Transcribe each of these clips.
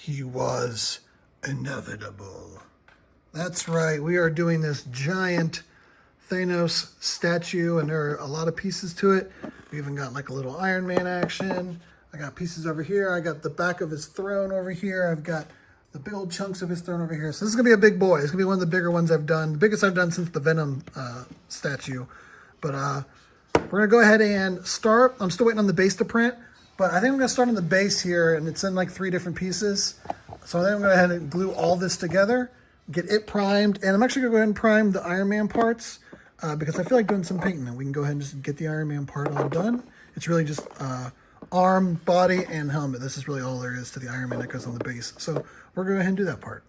He was inevitable. That's right, we are doing this giant Thanos statue, and there are a lot of pieces to it. We even got like a little Iron Man action. I got pieces over here. I got the back of his throne over here. I've got the big old chunks of his throne over here. So this is gonna be a big boy. It's gonna be one of the bigger ones I've done. The biggest I've done since the Venom statue. But we're gonna go ahead and start. I'm still waiting on the base to print, but I think I'm gonna start on the base here, and it's in like 3 different pieces. So I think I'm gonna go ahead and glue all this together, get it primed, and I'm actually gonna go ahead and prime the Iron Man parts because I feel like doing some painting, and we can go ahead and just get the Iron Man part all done. It's really just arm, body, and helmet. This is really all there is to the Iron Man that goes on the base. So we're going to go ahead and do that part.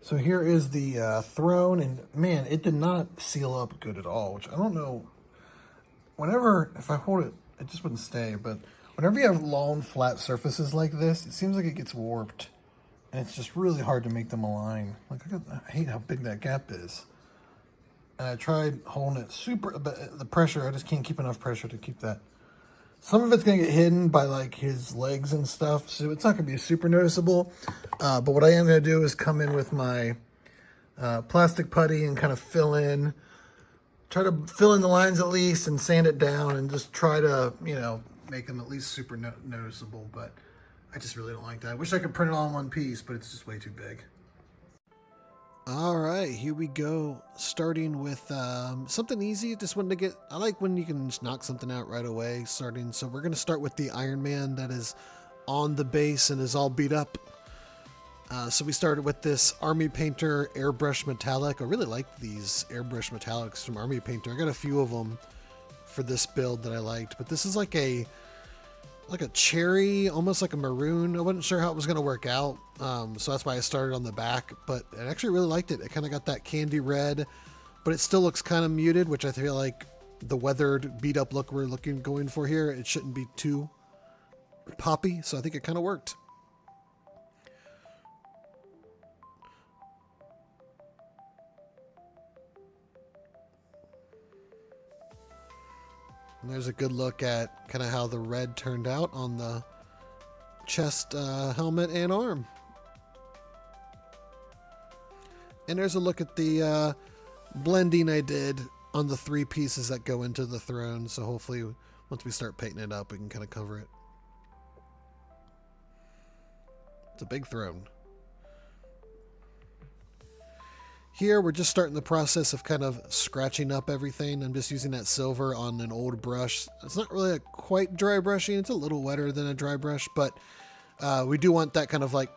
So here is the throne, and man, it did not seal up good at all, which I don't know. Whenever, if I hold it, it just wouldn't stay, but whenever you have long, flat surfaces like this, it seems like it gets warped, and it's just really hard to make them align. Like, I hate how big that gap is. And I tried holding it super, but the pressure, I just can't keep enough pressure to keep that. Some of it's going to get hidden by like his legs and stuff, so it's not going to be super noticeable. But what I am going to do is come in with my plastic putty and kind of try to fill in the lines at least and sand it down and just try to, you know, make them at least super noticeable. But I just really don't like that. I wish I could print it all in one piece, but it's just way too big. All right, here we go. Starting with something easy. Just wanted to get, I like when you can just knock something out right away. So we're going to start with the Iron Man that is on the base and is all beat up. So we started with this Army Painter Airbrush Metallic. I really like these Airbrush Metallics from Army Painter. I got a few of them for this build that I liked, but this is like a cherry, almost like a maroon. I wasn't sure how it was going to work out, so that's why I started on the back, but I actually really liked it. It kind of got that candy red, but it still looks kind of muted, which I feel like the weathered, beat up look we're going for here, it shouldn't be too poppy, so I think it kind of worked. And there's a good look at kind of how the red turned out on the chest, helmet, and arm. And there's a look at the blending I did on the 3 pieces that go into the throne. So hopefully once we start painting it up, we can kind of cover it. It's a big throne. Here, we're just starting the process of kind of scratching up everything. I'm just using that silver on an old brush. It's not really a quite dry brushing. It's a little wetter than a dry brush, but we do want that kind of like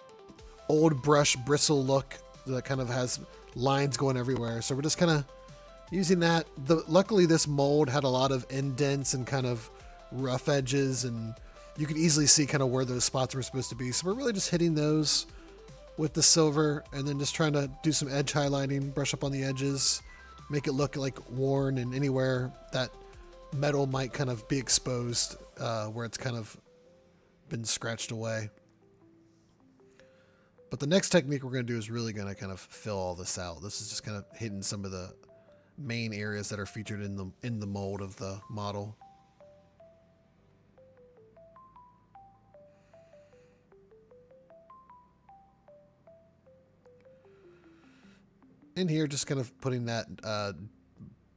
old brush bristle look that kind of has lines going everywhere. So we're just kind of using that. Luckily, this mold had a lot of indents and kind of rough edges, and you can easily see kind of where those spots were supposed to be. So we're really just hitting those with the silver, and then just trying to do some edge highlighting, brush up on the edges, make it look like worn, and anywhere that metal might kind of be exposed where it's kind of been scratched away. But the next technique we're going to do is really going to kind of fill all this out. This is just kind of hitting some of the main areas that are featured in the mold of the model. In here, just kind of putting that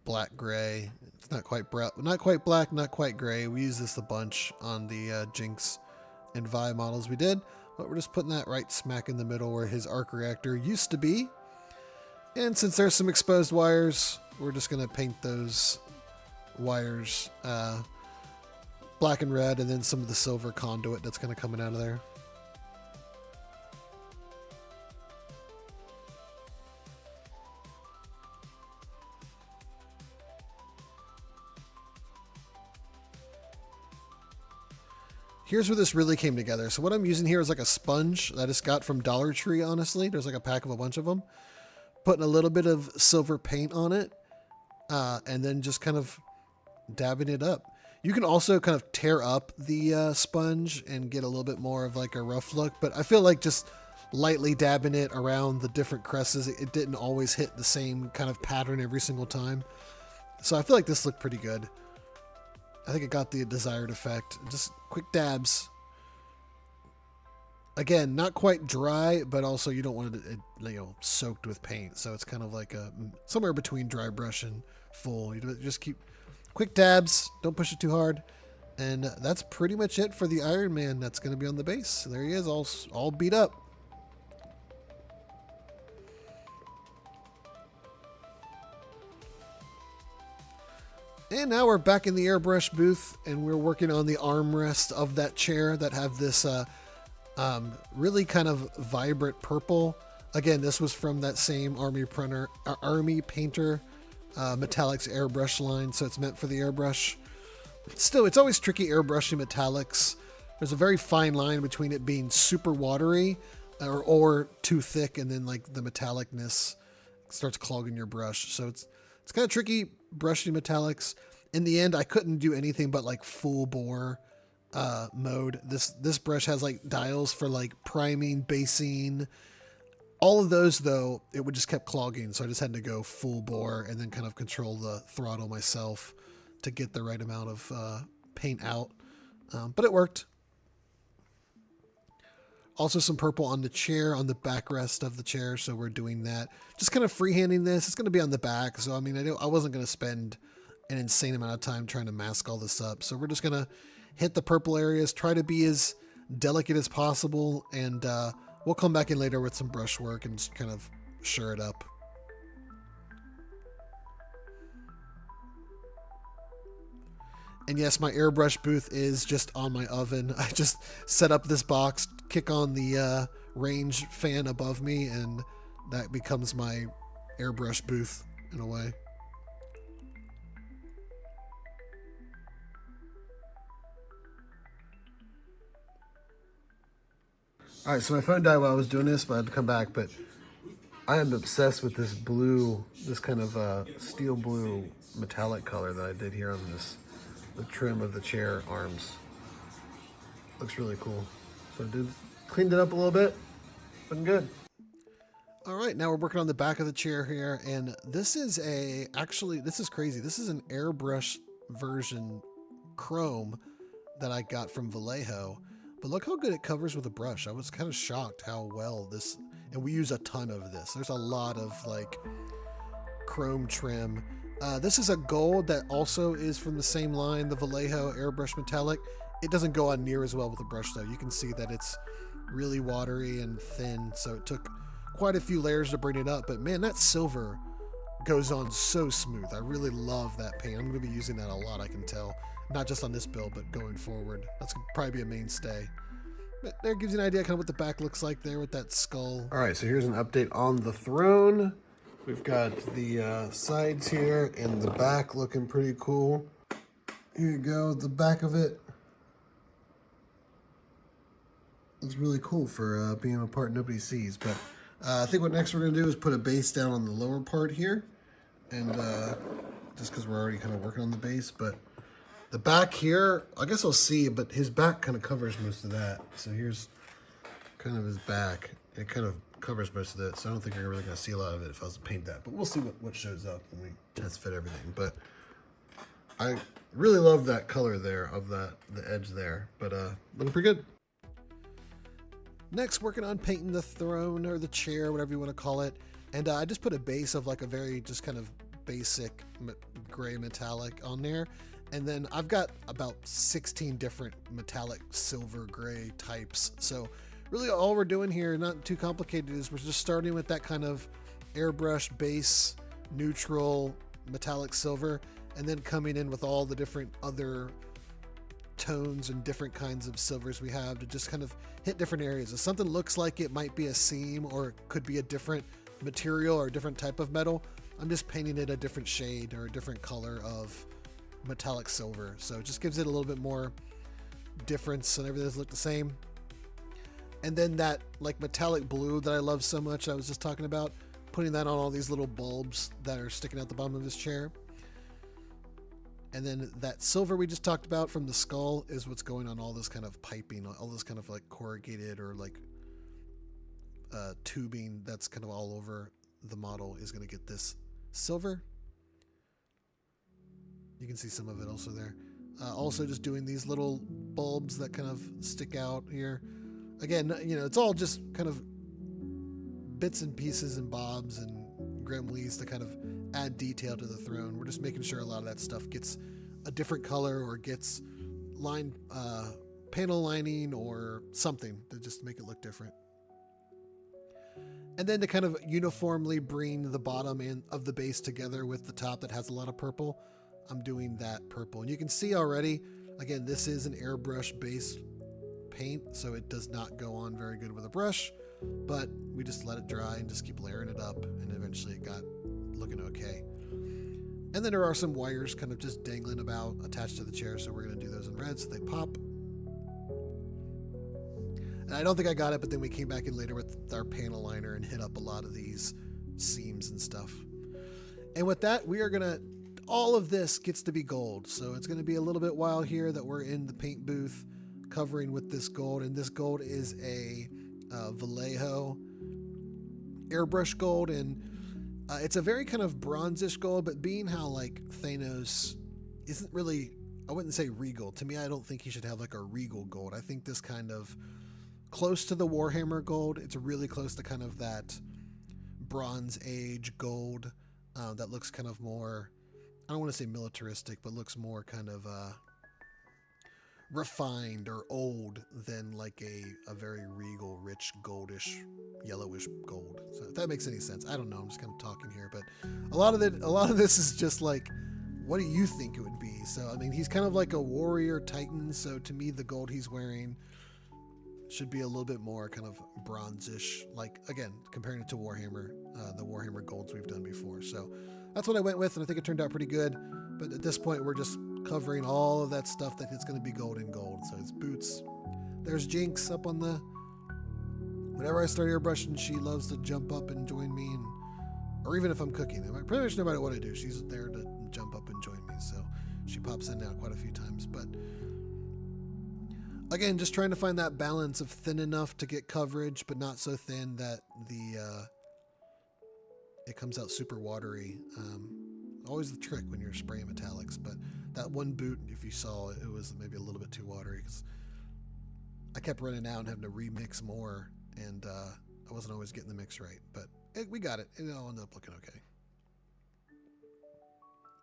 black gray. It's not quite black, not quite gray. We use this a bunch on the Jinx and Vi models we did, but we're just putting that right smack in the middle where his arc reactor used to be. And since there's some exposed wires, we're just going to paint those wires black and red, and then some of the silver conduit that's kind of coming out of there. Here's where this really came together. So what I'm using here is like a sponge that I just got from Dollar Tree, honestly. There's like a pack of a bunch of them. Putting a little bit of silver paint on it, and then just kind of dabbing it up. You can also kind of tear up the sponge and get a little bit more of like a rough look, but I feel like just lightly dabbing it around the different cresses, it didn't always hit the same kind of pattern every single time. So I feel like this looked pretty good. I think it got the desired effect. Just quick dabs. Again, not quite dry, but also you don't want it, soaked with paint. So it's kind of like somewhere between dry brush and full. You just keep quick dabs. Don't push it too hard. And that's pretty much it for the Iron Man that's going to be on the base. There he is, all beat up. And now we're back in the airbrush booth, and we're working on the armrest of that chair that have this really kind of vibrant purple. Again, this was from that same Army Painter Metallics airbrush line, so it's meant for the airbrush. Still, it's always tricky airbrushing metallics. There's a very fine line between it being super watery or too thick, and then like the metallicness starts clogging your brush. So it's kind of tricky brushing metallics. In the end, I couldn't do anything but like full bore mode. This brush has like dials for like priming, basing. All of those though, it would just kept clogging, so I just had to go full bore and then kind of control the throttle myself to get the right amount of paint out. But it worked. Also some purple on the chair, on the backrest of the chair, so we're doing that. Just kind of freehanding this. It's going to be on the back, so I mean, I wasn't going to spend an insane amount of time trying to mask all this up. So we're just going to hit the purple areas, try to be as delicate as possible, and we'll come back in later with some brush work and just kind of sure it up. And yes, my airbrush booth is just on my oven. I just set up this box, kick on the range fan above me, and that becomes my airbrush booth in a way. All right, so my phone died while I was doing this, but I had to come back. But I am obsessed with this blue, this kind of steel blue metallic color that I did here on the trim of the chair arms. Looks really cool. So I cleaned it up a little bit. Looking good. All right, now we're working on the back of the chair here, and this is this is crazy. This is an airbrush version chrome that I got from Vallejo. But look how good it covers with a brush. I was kind of shocked how well this, and we use a ton of this. There's a lot of like chrome trim. This is a gold that also is from the same line, the Vallejo Airbrush Metallic. It doesn't go on near as well with the brush though. You can see that it's really watery and thin, so it took quite a few layers to bring it up. But man, that silver goes on so smooth. I really love that paint. I'm going to be using that a lot, I can tell. Not just on this build, but going forward. That's going to probably be a mainstay. But there gives you an idea kind of what the back looks like there with that skull. All right, so here's an update on the throne. We've got the sides here and the back looking pretty cool. Here you go, the back of it. Looks really cool for being a part nobody sees. But I think what next we're going to do is put a base down on the lower part here. And just because we're already kind of working on the base. But the back here, I guess I'll see, but his back kind of covers most of that. So here's kind of his back. It kind of covers most of it, so I don't think you're really going to see a lot of it if I was to paint that. But we'll see what shows up when we test fit everything. But I really love that color there of the edge there. But looking pretty good. Next, working on painting the throne or the chair, whatever you want to call it. And I just put a base of like a very just kind of basic gray metallic on there. And then I've got about 16 different metallic silver gray types. So really all we're doing here, not too complicated, is we're just starting with that kind of airbrush base, neutral, metallic silver, and then coming in with all the different other tones and different kinds of silvers we have to just kind of hit different areas. If something looks like it might be a seam or it could be a different material or a different type of metal, I'm just painting it a different shade or a different color of metallic silver. So it just gives it a little bit more difference and everything doesn't look the same. And then that like metallic blue that I love so much, I was just talking about, putting that on all these little bulbs that are sticking out the bottom of this chair. And then that silver we just talked about from the skull is what's going on all this kind of piping, all this kind of like corrugated or like tubing that's kind of all over the model is going to get this silver. You can see some of it also there. Also just doing these little bulbs that kind of stick out here. Again, you know, it's all just kind of bits and pieces and bobs and gremlies to kind of add detail to the throne. We're just making sure a lot of that stuff gets a different color or gets panel lining or something to just make it look different. And then to kind of uniformly bring the bottom of the base together with the top that has a lot of purple, I'm doing that purple. And you can see already, again, this is an airbrush base paint, so it does not go on very good with a brush, but we just let it dry and just keep layering it up, and eventually it got looking okay. And then there are some wires kind of just dangling about attached to the chair, so we're going to do those in red so they pop. And I don't think I got it, but then we came back in later with our panel liner and hit up a lot of these seams and stuff. And with that, we are going to, all of this gets to be gold. So it's going to be a little bit while here that we're in the paint booth covering with this gold. And this gold is a Vallejo airbrush gold. And it's a very kind of bronzish gold, but being how like Thanos isn't really, I wouldn't say regal. To me, I don't think he should have like a regal gold. I think this kind of close to the Warhammer gold. It's really close to kind of that Bronze Age gold that looks kind of more, I don't want to say militaristic, but looks more kind of refined or old than like a very regal, rich, goldish, yellowish gold. So if that makes any sense, I don't know. I'm just kind of talking here, but a lot of this is just like, what do you think it would be? So I mean, he's kind of like a warrior titan. So to me, the gold he's wearing should be a little bit more kind of bronzish, like, again, comparing it to Warhammer, the Warhammer golds we've done before. So that's what I went with, and I think it turned out pretty good. But at this point, we're just covering all of that stuff that it's going to be gold and gold. So it's boots. There's Jinx up on the... Whenever I start airbrushing, she loves to jump up and join me, and or even if I'm cooking. Pretty much no matter what I do, she's there to jump up and join me. So she pops in now quite a few times. But again, just trying to find that balance of thin enough to get coverage, but not so thin that it comes out super watery. Always the trick when you're spraying metallics, but that one boot, if you saw, it was maybe a little bit too watery because I kept running out and having to remix more, and I wasn't always getting the mix right, but we got it. It all ended up looking okay.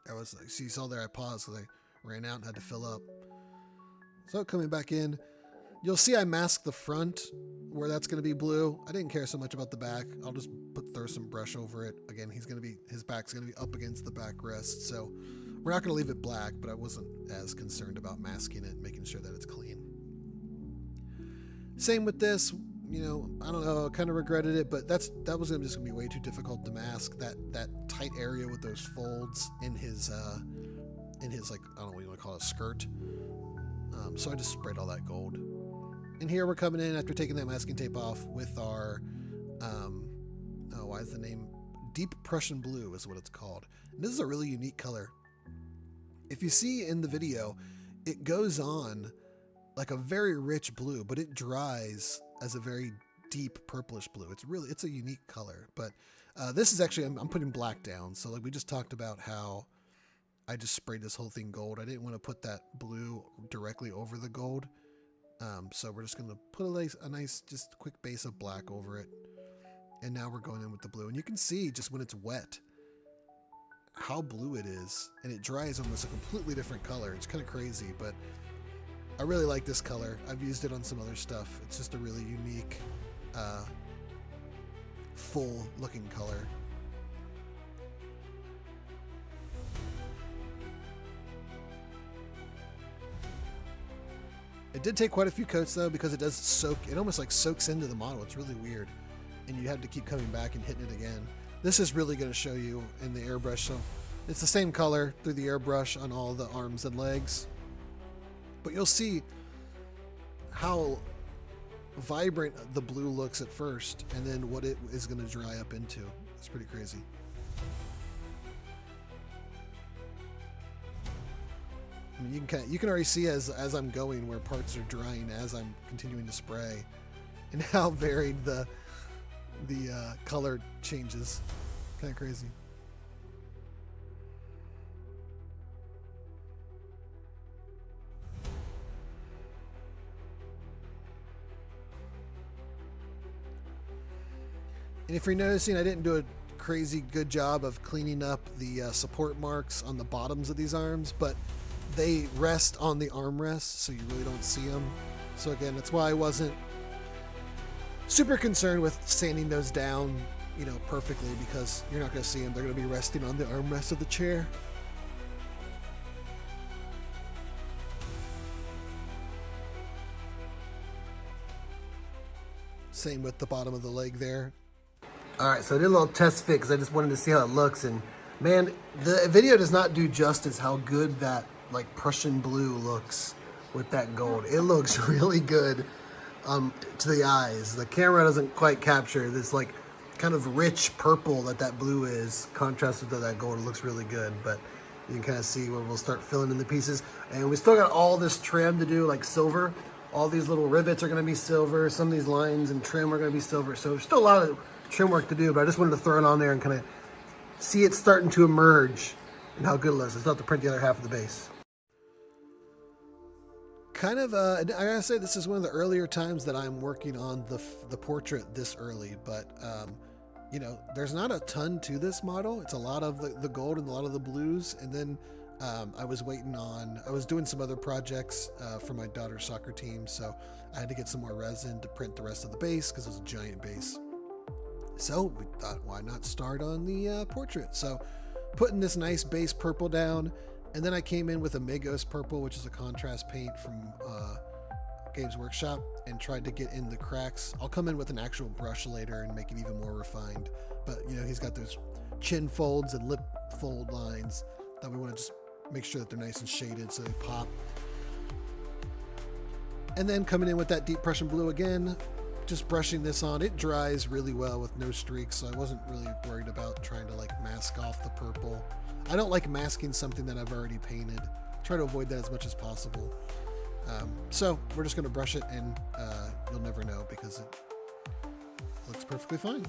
I was like, see, you saw there I paused because I ran out and had to fill up. So coming back in, you'll see I masked the front where that's going to be blue. I didn't care so much about the back. I'll just throw some brush over it. Again, his back's going to be up against the backrest, so we're not going to leave it black, but I wasn't as concerned about masking it, making sure that it's clean. Same with this, you know, I don't know, I kind of regretted it, but that was just going to be way too difficult to mask, that tight area with those folds in his like, I don't know what you want to call it, skirt. So I just sprayed all that gold. And here we're coming in after taking that masking tape off with our, why is the name? Deep Prussian Blue is what it's called. And this is a really unique color. If you see in the video, it goes on like a very rich blue, but it dries as a very deep purplish blue. It's a unique color. But this is actually, I'm putting black down. So like we just talked about how I just sprayed this whole thing gold. I didn't want to put that blue directly over the gold. So we're just going to put a nice, just quick base of black over it. And now we're going in with the blue. And you can see just when it's wet how blue it is. And it dries almost a completely different color. It's kind of crazy, but I really like this color. I've used it on some other stuff. It's just a really unique, full looking color. It did take quite a few coats though, because it does soak, it almost like soaks into the model. It's really weird. And you have to keep coming back and hitting it again. This is really going to show you in the airbrush. So it's the same color through the airbrush on all the arms and legs. But you'll see how vibrant the blue looks at first, and then what it is going to dry up into. It's pretty crazy. I mean, you can already see as I'm going where parts are drying as I'm continuing to spray, and how varied the color changes. Kind of crazy. And if you're noticing, I didn't do a crazy good job of cleaning up the support marks on the bottoms of these arms, but they rest on the armrest, so you really don't see them. So again, that's why I wasn't super concerned with sanding those down, you know, perfectly, because you're not going to see them. They're going to be resting on the armrest of the chair. Same with the bottom of the leg there. All right, so I did a little test fit because I just wanted to see how it looks, and man, the video does not do justice how good that like Prussian blue looks with that gold. It looks really good to the eyes. The camera doesn't quite capture this like kind of rich purple that blue is contrasted to that gold. It looks really good, but you can kind of see where we'll start filling in the pieces. And we still got all this trim to do, like silver. All these little rivets are going to be silver. Some of these lines and trim are going to be silver. So there's still a lot of trim work to do, but I just wanted to throw it on there and kind of see it starting to emerge and how good it looks. I still have to print the other half of the base. Kind of, I gotta say, this is one of the earlier times that I'm working on the portrait this early, but you know, there's not a ton to this model. It's a lot of the gold and a lot of the blues, and then I was doing some other projects for my daughter's soccer team, so I had to get some more resin to print the rest of the base because it was a giant base. So we thought, why not start on the portrait? So putting this nice base purple down, and then I came in with a Magos purple, which is a contrast paint from Games Workshop, and tried to get in the cracks. I'll come in with an actual brush later and make it even more refined. But you know, he's got those chin folds and lip fold lines that we want to just make sure that they're nice and shaded so they pop. And then coming in with that deep Prussian blue again, just brushing this on. It dries really well with no streaks, so I wasn't really worried about trying to like mask off the purple. I don't like masking something that I've already painted. Try to avoid that as much as possible. So we're just going to brush it, and you'll never know because it looks perfectly fine.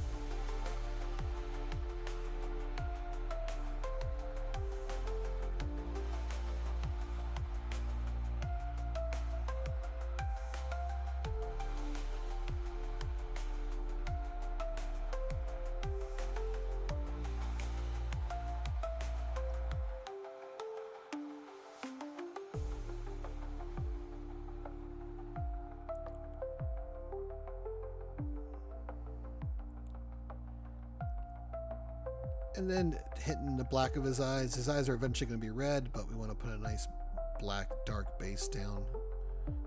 And then hitting the black of his eyes. His eyes are eventually going to be red, but we want to put a nice black dark base down.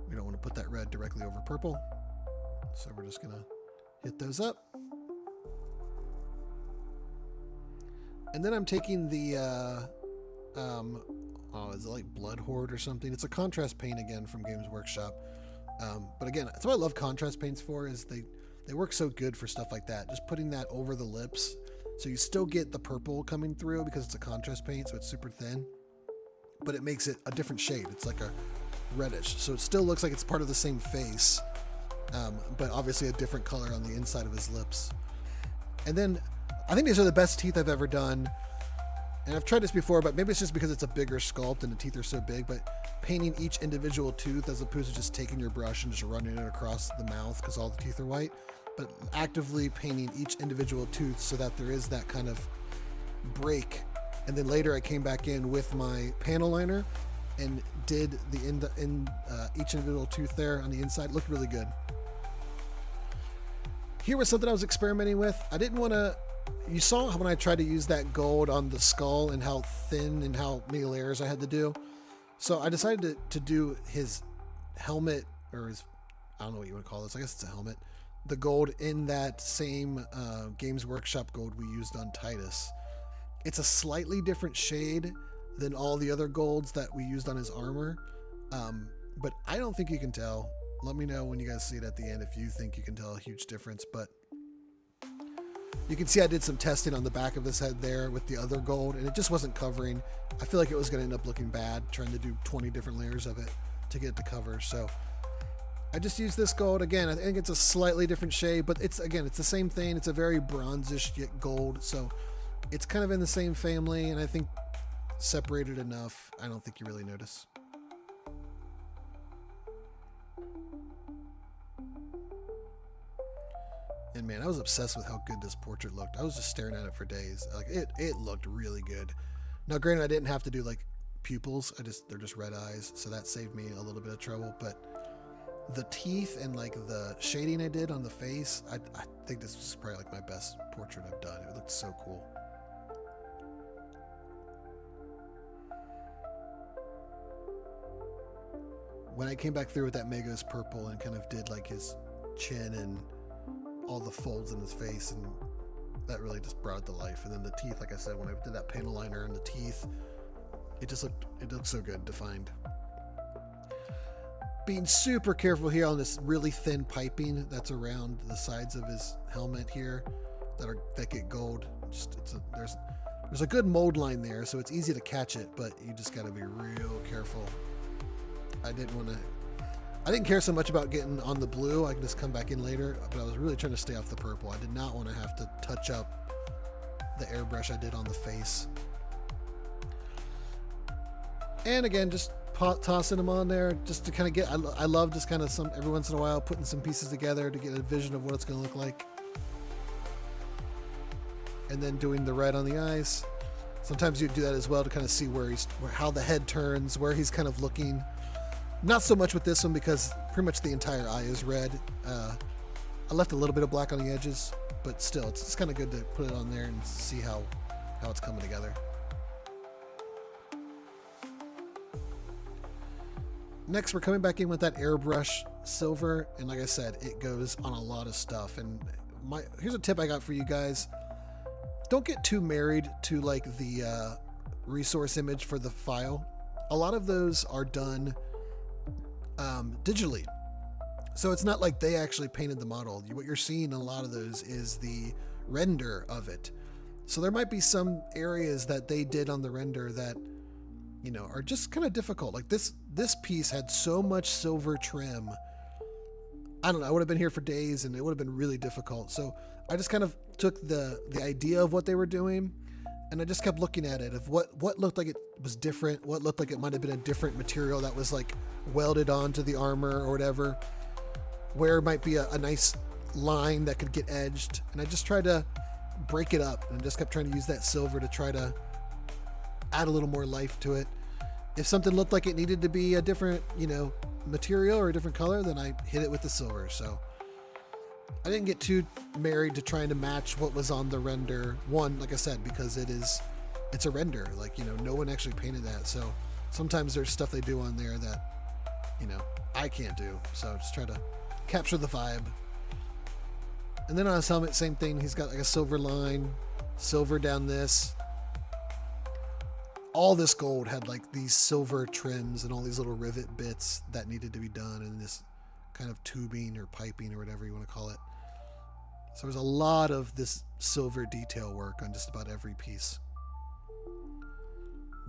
We don't want to put that red directly over purple. So we're just going to hit those up. And then I'm taking the, is it like Blood Horde or something? It's a contrast paint again from Games Workshop. But again, that's what I love contrast paints for, is they work so good for stuff like that. Just putting that over the lips. So you still get the purple coming through because it's a contrast paint, so it's super thin, but it makes it a different shade. It's like a reddish. So it still looks like it's part of the same face, but obviously a different color on the inside of his lips. And then I think these are the best teeth I've ever done. And I've tried this before, but maybe it's just because it's a bigger sculpt and the teeth are so big, but painting each individual tooth as opposed to just taking your brush and just running it across the mouth because all the teeth are white. But actively painting each individual tooth so that there is that kind of break. And then later I came back in with my panel liner and did each individual tooth there on the inside. It looked really good. Here was something I was experimenting with. I didn't want to, you saw when I tried to use that gold on the skull and how thin and how many layers I had to do. So I decided to do his helmet, or his, I don't know what you would call this. I guess it's a helmet. The gold in that same Games Workshop gold we used on Titus. It's a slightly different shade than all the other golds that we used on his armor, but I don't think you can tell. Let me know when you guys see it at the end if you think you can tell a huge difference, but you can see I did some testing on the back of his head there with the other gold, and it just wasn't covering. I feel like it was going to end up looking bad trying to do 20 different layers of it to get it to cover, so I just used this gold. Again, I think it's a slightly different shade, but it's the same thing. It's a very bronzish yet gold, so it's kind of in the same family, and I think separated enough, I don't think you really notice. And man, I was obsessed with how good this portrait looked. I was just staring at it for days. Like it looked really good. Now, granted, I didn't have to do like pupils. They're just red eyes, so that saved me a little bit of trouble. But the teeth and like the shading I did on the face, I think this was probably like my best portrait I've done. It looked so cool. When I came back through with that Mega's purple and kind of did like his chin and all the folds in his face, and that really just brought it to life. And then the teeth, like I said, when I did that panel liner and the teeth, it looked so good, defined. Being super careful here on this really thin piping that's around the sides of his helmet here that get gold. There's a good mold line there, so it's easy to catch it, but you just got to be real careful. I didn't care so much about getting on the blue. I can just come back in later, but I was really trying to stay off the purple. I did not want to have to touch up the airbrush I did on the face. And again, just tossing them on there just to kind of get, I love just kind of every once in a while putting some pieces together to get a vision of what it's going to look like. And then doing the red on the eyes. Sometimes you do that as well to kind of see how the head turns, where he's kind of looking. Not so much with this one because pretty much the entire eye is red. I left a little bit of black on the edges, but still, it's kind of good to put it on there and see how it's coming together. Next, we're coming back in with that airbrush silver, and like I said, it goes on a lot of stuff. And here's a tip I got for you guys. Don't get too married to like the resource image for the file. A lot of those are done digitally. So it's not like they actually painted the model. What you're seeing in a lot of those is the render of it. So there might be some areas that they did on the render that, you know, are just kind of difficult. Like this piece had so much silver trim. I don't know, I would have been here for days and it would have been really difficult. So I just kind of took the idea of what they were doing and I just kept looking at it of what looked like it was different, what looked like it might have been a different material that was like welded onto the armor or whatever, where it might be a nice line that could get edged. And I just tried to break it up and just kept trying to use that silver to try to add a little more life to it. If something looked like it needed to be a different, you know, material or a different color, then I hit it with the silver. So I didn't get too married to trying to match what was on the render. One, like I said, because it's a render. Like, you know, no one actually painted that. So sometimes there's stuff they do on there that, you know, I can't do. So just try to capture the vibe. And then on his helmet, same thing. He's got like a silver line, silver down this. All this gold had like these silver trims and all these little rivet bits that needed to be done in this kind of tubing or piping or whatever you want to call it. So there's a lot of this silver detail work on just about every piece.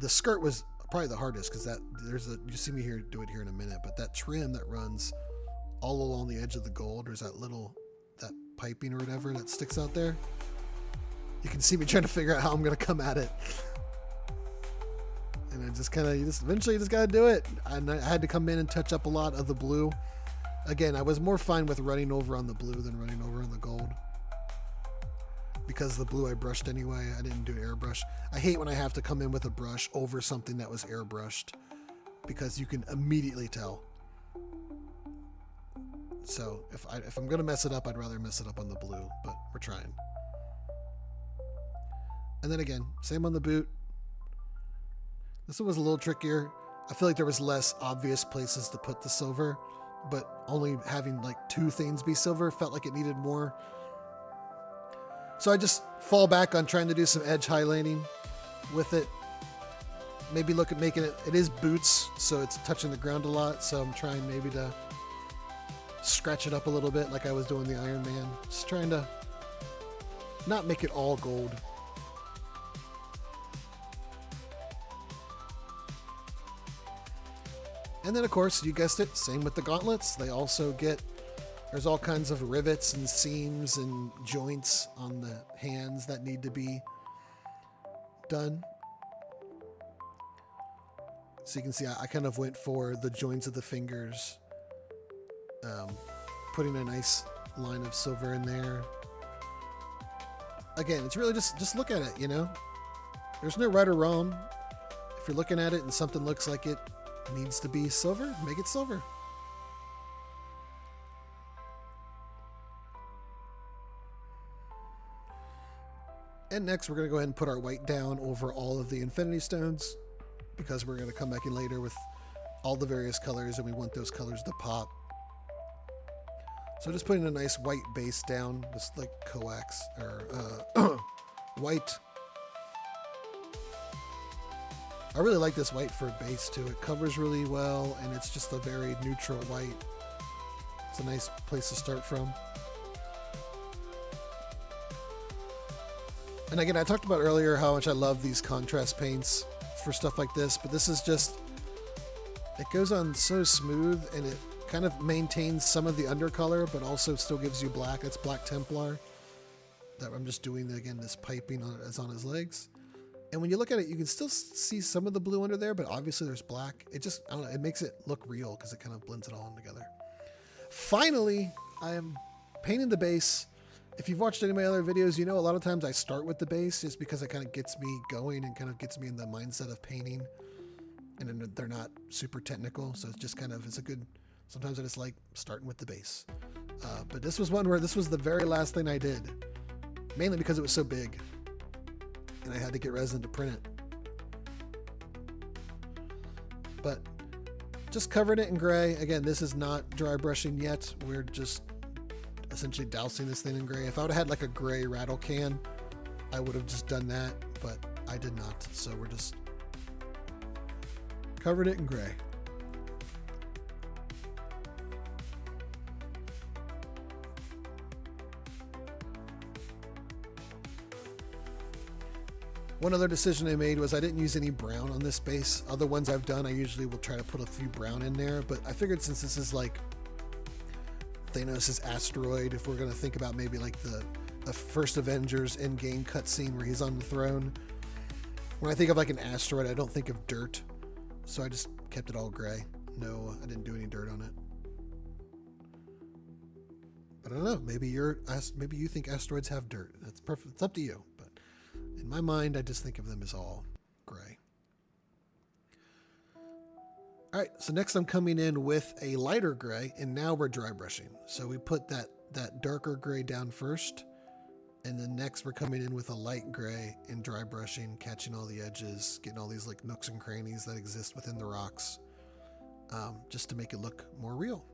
The skirt was probably the hardest because you see me here do it here in a minute, but that trim that runs all along the edge of the gold, there's that piping or whatever that sticks out there. You can see me trying to figure out how I'm going to come at it. And I just eventually you just got to do it. And I had to come in and touch up a lot of the blue. Again, I was more fine with running over on the blue than running over on the gold. Because the blue I brushed anyway. I didn't do airbrush. I hate when I have to come in with a brush over something that was airbrushed. Because you can immediately tell. So if I'm going to mess it up, I'd rather mess it up on the blue. But we're trying. And then again, same on the boot. This one was a little trickier. I feel like there was less obvious places to put the silver, but only having like two things be silver felt like it needed more. So I just fall back on trying to do some edge highlighting with it. Maybe look at making it is boots, so it's touching the ground a lot. So I'm trying maybe to scratch it up a little bit like I was doing the Iron Man. Just trying to not make it all gold. And then, of course, you guessed it, same with the gauntlets. They also there's all kinds of rivets and seams and joints on the hands that need to be done. So you can see I kind of went for the joints of the fingers, putting a nice line of silver in there. again, it's really just look at it, you know? There's no right or wrong. If you're looking at it and something looks like it needs to be silver, make it silver. And next, we're going to go ahead and put our white down over all of the infinity stones, because we're going to come back in later with all the various colors, and we want those colors to pop. So just putting a nice white base down, just like coax, or white. I really like this white for a base too. It covers really well, and it's just a very neutral white. It's a nice place to start from. And again, I talked about earlier how much I love these contrast paints for stuff like this, but this is just, it goes on so smooth, and it kind of maintains some of the undercolor, but also still gives you black. That's Black Templar. That I'm just doing, again, this piping as on his legs. And when you look at it, you can still see some of the blue under there, but obviously there's black. It just, I don't know, it makes it look real because it kind of blends it all in together. Finally, I am painting the base. If you've watched any of my other videos, you know a lot of times I start with the base just because it kind of gets me going and kind of gets me in the mindset of painting. And then they're not super technical, so it's just kind of, it's a good, sometimes I just like starting with the base. But this was one where this was the very last thing I did, mainly because it was so big and I had to get resin to print it. But just covered it in gray. Again, this is not dry brushing yet. We're just essentially dousing this thing in gray. If I would have had like a gray rattle can, I would have just done that, but I did not. So we're just covered it in gray. One other decision I made was I didn't use any brown on this base. Other ones I've done, I usually will try to put a few brown in there, but I figured since this is like Thanos' asteroid, if we're going to think about maybe like the first Avengers Endgame cutscene where he's on the throne, when I think of like an asteroid, I don't think of dirt. So I just kept it all gray. No, I didn't do any dirt on it. But I don't know, maybe you think asteroids have dirt. That's perfect. It's up to you. But in my mind, I just think of them as all gray. All right, so next I'm coming in with a lighter gray, and now we're dry brushing. So we put that darker gray down first, and then next we're coming in with a light gray and dry brushing, catching all the edges, getting all these like nooks and crannies that exist within the rocks, just to make it look more real.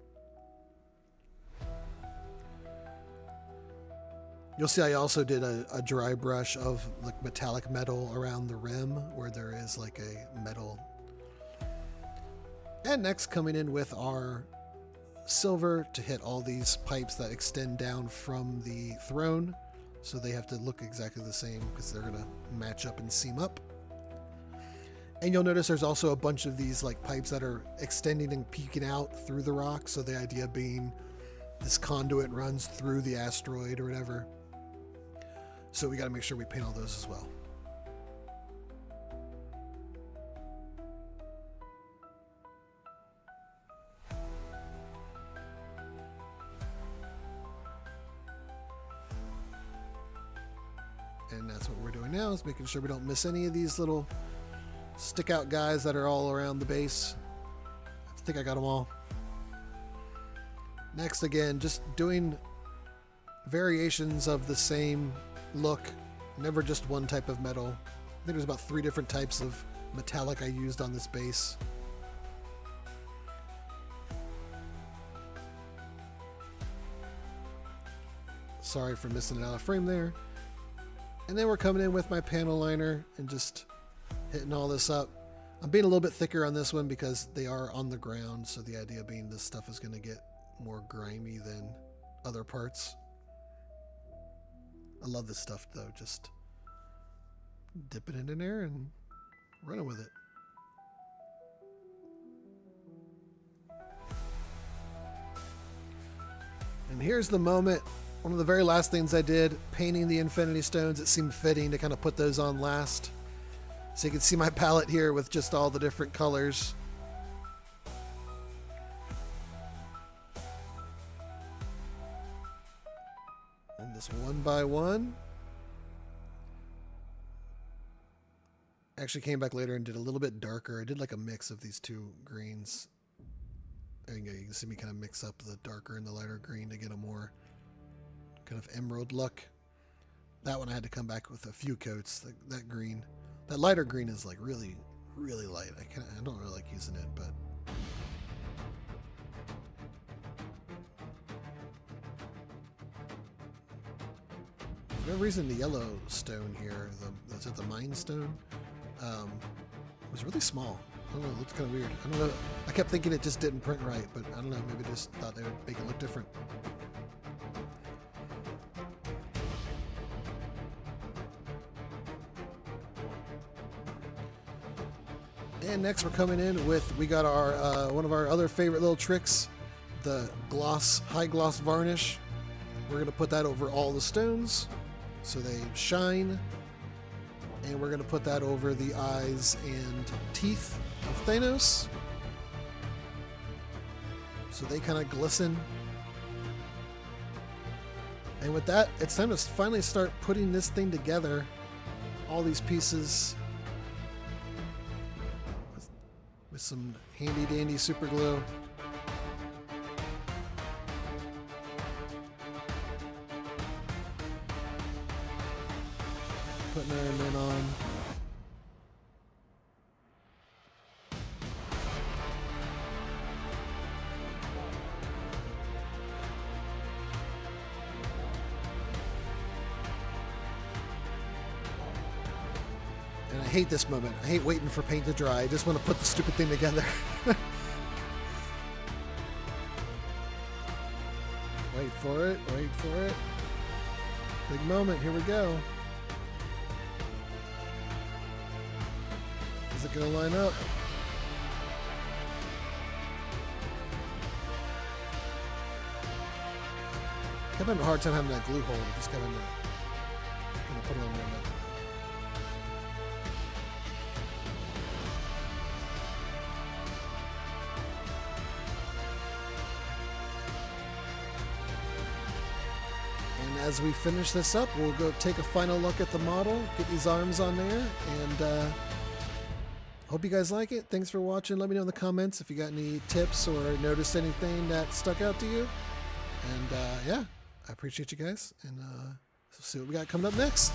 You'll see I also did a dry brush of like metallic metal around the rim where there is like a metal. And next coming in with our silver to hit all these pipes that extend down from the throne. So they have to look exactly the same because they're going to match up and seam up. And you'll notice there's also a bunch of these like pipes that are extending and peeking out through the rock. So the idea being this conduit runs through the asteroid or whatever. So we got to make sure we paint all those as well. And that's what we're doing now, is making sure we don't miss any of these little stick out guys that are all around the base. I think I got them all. Next, again, just doing variations of the same look, never just one type of metal. I think there's about 3 different types of metallic I used on this base. Sorry for missing it out of frame there. And then we're coming in with my panel liner and just hitting all this up. I'm being a little bit thicker on this one because they are on the ground, so the idea being this stuff is going to get more grimy than other parts. I love this stuff though, just dipping it in there and running with it. And here's the moment. One of the very last things I did, painting the infinity stones, it seemed fitting to kind of put those on last. So you can see my palette here with just all the different colors. And just one by one, Actually came back later and did a little bit darker. I did like a mix of these two greens. There you go. You can see me kind of mix up the darker and the lighter green to get a more kind of emerald look. That one I had to come back with a few coats. That green, that lighter green is like really, really light. I don't really like using it, but for no reason the yellow stone here, that's the mine stone, was really small. I don't know, it looked kind of weird. I don't know. I kept thinking it just didn't print right, but I don't know. Maybe just thought they would make it look different. And next we're coming in with, we got our one of our other favorite little tricks, the high gloss varnish. We're going to put that over all the stones so they shine. And we're going to put that over the eyes and teeth of Thanos so they kind of glisten. And with that, it's time to finally start putting this thing together. All these pieces with some handy dandy super glue. Putting Iron Man on. And I hate this moment. I hate waiting for paint to dry. I just want to put the stupid thing together. Wait for it. Wait for it. Big moment. Here we go. Is it going to line up? I'm having a hard time having that glue hole. I just got to put it on there. And as we finish this up, we'll go take a final look at the model, get these arms on there, and hope you guys like it. Thanks for watching. Let me know in the comments if you got any tips or noticed anything that stuck out to you. And yeah, I appreciate you guys, and see what we got coming up next.